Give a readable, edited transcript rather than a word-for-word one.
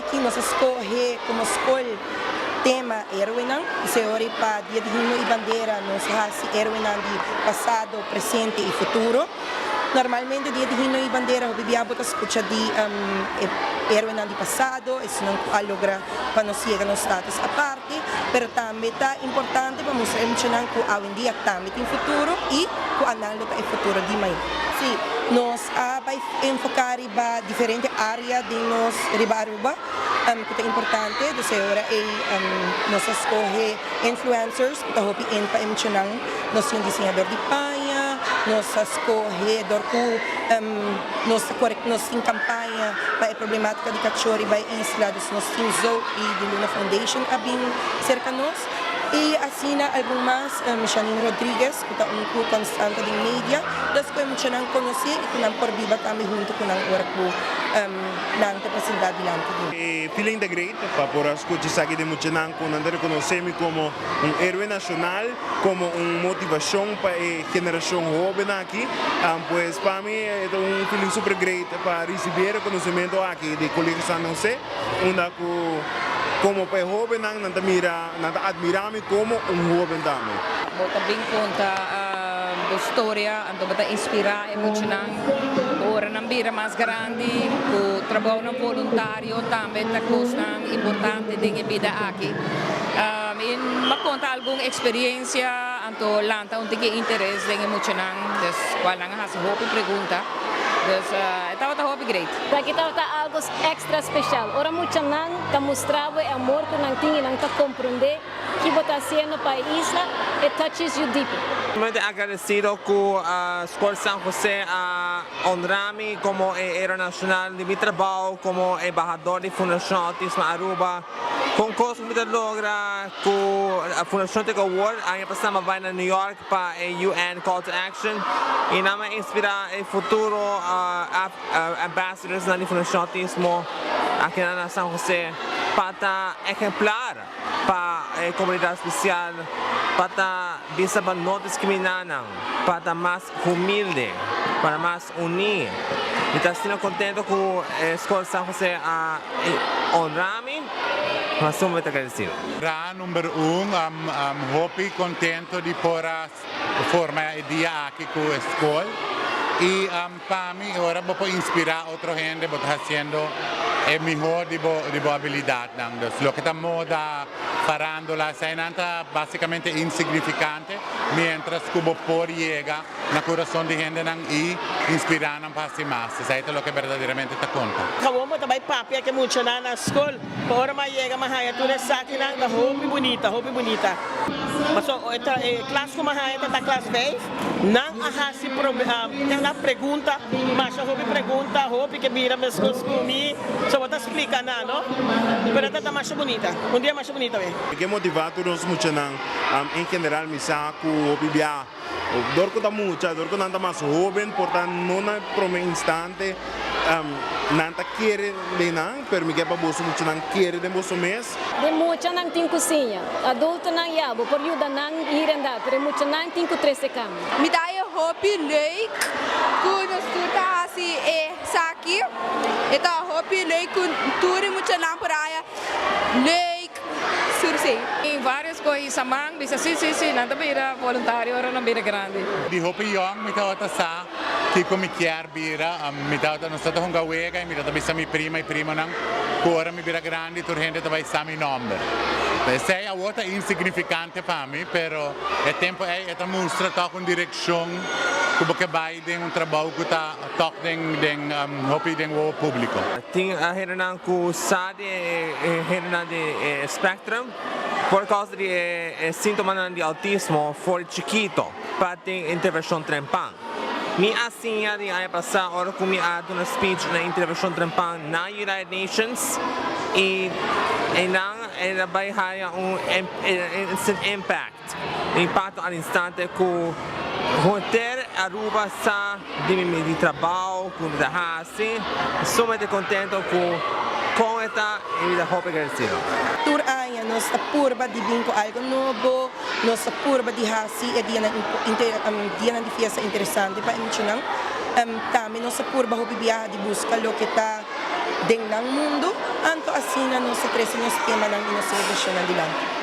aqui nós escolhe como escolhe tema heroína, e ora para dia de hino e bandeira nós hasi heroína de passado, presente e futuro. Normalmente dia de hino e bandeira o bibiabo ta escucha de heroína de passado, isso não alogra quando chega no status a parte, pero também tá importante para mostrar que hoje em dia também tem futuro e que analo tá futuro de manhã. Sim, nós vai enfocar em diferentes áreas de nós Riba-Aruba, que é importante, ora nós escolhe influencers, que está hopi em para mencionar, nós temos desenhador de panha, nós escolhe nós temos campanha para a problemática de cachorro vai isla, nós temos Zoe e de Luna Foundation a bem cerca nós. E assim, algumas, Janine Rodrigues, que está constante de mídia, das que eu conheci e que não por viva também junto com a hora que não te apresentar diante. Feeling the great, para escuchar aqui de Muchanan, que não reconhecemos como héroe nacional, como motivação para a geração jovem aqui, pues para mim é feeling super great para receber o conhecimento aqui de colegas San José, onde como para jovem não admiramos como jovem também. Bota bem conta a história, então bota inspirar, emocionar. Ora não vira mais grande, o trabalho voluntário também é coisa importante da vida aqui. Me conta alguma experiência, então lanta onde que interesse em emocionar, qual não há roupa pergunta. Estava hobby great. Aqui estava algo extra especial. Ora muito não mostrava o amor que não tinha, não compreender que você está fazendo para a isla e touches you deep. Muito agradecido com a Escola San José a honrar-me como héroe nacional de meu trabalho como embajador da Fundação Autismo Aruba. Com coisa que logra com a Fundação Tech Award, a passamos vai na New York para a UN Call to Action e não me inspira o futuro ambassadors na Fundação Autismo aqui na San José para exemplar para a comunidade especial, para bisa não discriminar, para mais humilde, para mais unir. Estou contente com a Escola San José a honrar-me. Mas sou muito agradecido. Número hopi contento de poder formar o dia aqui com a escola e para mim agora vou inspirar outra gente, vou fazendo o melhor de boa habilidade. Lo que estamos farándola é basicamente insignificante, mientras que vou poder chegar no coração de gente e inspirar para fazer mais. Isso é o que verdadeiramente está conta. Acabamos também papel que muito na escola, agora mais chega mais aí tudo isso aqui na roupa bonita. Mas a classe como aí está classe 10, não há se problema, pergunta, mas a roupa que vira minhas coisas comigo, só vou explicar não, mas está mais bonita, dia mais bonita bem. Que motivado nós Muchanan, em geral me saco o bibia. Dorco da mucha, dorco nada mais jovem, portanto não é por um instante nada querer de não, pero me quer para você muito não querer de você mês. De mucha não tem cozinha, adulto não yabo, por ajuda não ir andar, pero mucha não tem 13 cama. Me dá hobby leuk, quando estuda assim saki, então hobby leuk tudo muito não praia, leuk. Em várias coisas, samang, bisa sim, nada vira voluntário, ora não vira grande. De hopi young, me tawata sa, que como quer vira, me tawata não está tão gawega, me tawata bisa mi prima nang, ora me vira grande, tur gente tawai sa mi nome. Sei a outra insignificante para mim, pero o tempo é mostra toca com direção, como que vai de trabalho que está toca hopi o público. Tem a reunião com o SAD, reunião de Spectrum, por causa de sintomas de autismo, foi chiquito, para ter intervenção trempan. Me assim, a ano passado, ora que me deu uma speech na intervenção trempan na United Nations e não ela vai ter instant impact, impacto ao instante com Hotel Aruba sa de trabalho, com a raça, sou muito contente com esta vida roupa agradecida. Tur aia nossa purba de bingo algo novo, nossa purba de raça e dia na defesa interessante para mencionar. Também nossa purba hobby de busca lo que está ng mundo, anto assim na nossa crescimento sistema ng inosebasyon adilante.